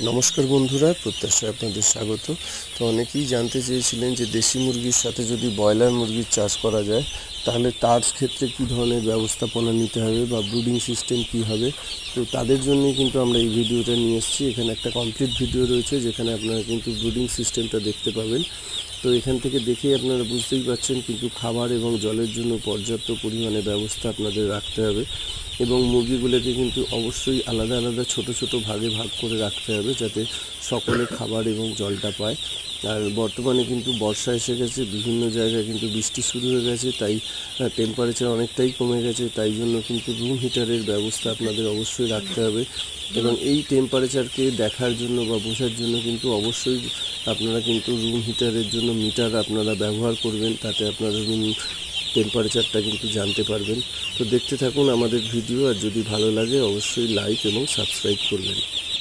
নমস্কার বন্ধুরা, প্রত্যাশায় আপনাদের স্বাগত। তো অনেকেই জানতে চেয়েছিলেন যে দেশি মুরগির সাথে যদি ব্রয়লার মুরগির চাষ করা যায় তাহলে তার ক্ষেত্রে কী ধরনের ব্যবস্থাপনা নিতে হবে বা ব্রুডিং সিস্টেম কী হবে। তো তাদের জন্যই কিন্তু আমরা এই ভিডিওটা নিয়ে এসেছি। এখানে একটা কমপ্লিট ভিডিও রয়েছে যেখানে আপনারা কিন্তু ব্রুডিং সিস্টেমটা দেখতে পাবেন। তো এখান থেকে দেখেই আপনারা বুঝতেই পারছেন কিন্তু খাবার এবং জলের জন্য পর্যাপ্ত পরিমাণে ব্যবস্থা আপনাদের রাখতে হবে এবং মুরগিগুলোকে কিন্তু অবশ্যই আলাদা আলাদা ছোট ছোট ভাগে ভাগ করে রাখতে হবে যাতে সকলে খাবার এবং জলটা পায়। আর বর্তমানে কিন্তু বর্ষা এসে গেছে, বিভিন্ন জায়গায় কিন্তু বৃষ্টি শুরু হয়ে গেছে, তাই টেম্পারেচার অনেকটাই কমে গেছে। তাই জন্য কিন্তু রুম হিটারের ব্যবস্থা আপনাদের অবশ্যই রাখতে হবে এবং এই টেম্পারেচারকে দেখার জন্য বা বোঝার জন্য কিন্তু অবশ্যই আপনারা কিন্তু রুম হিটারের জন্য মিটার আপনারা ব্যবহার করবেন, তাতে আপনারা রুম টেম্পারেচারটা কিন্তু জানতে পারবেন। তো দেখতে থাকুন আমাদের ভিডিও, আর যদি ভালো লাগে অবশ্যই লাইক এবং সাবস্ক্রাইব করবেন।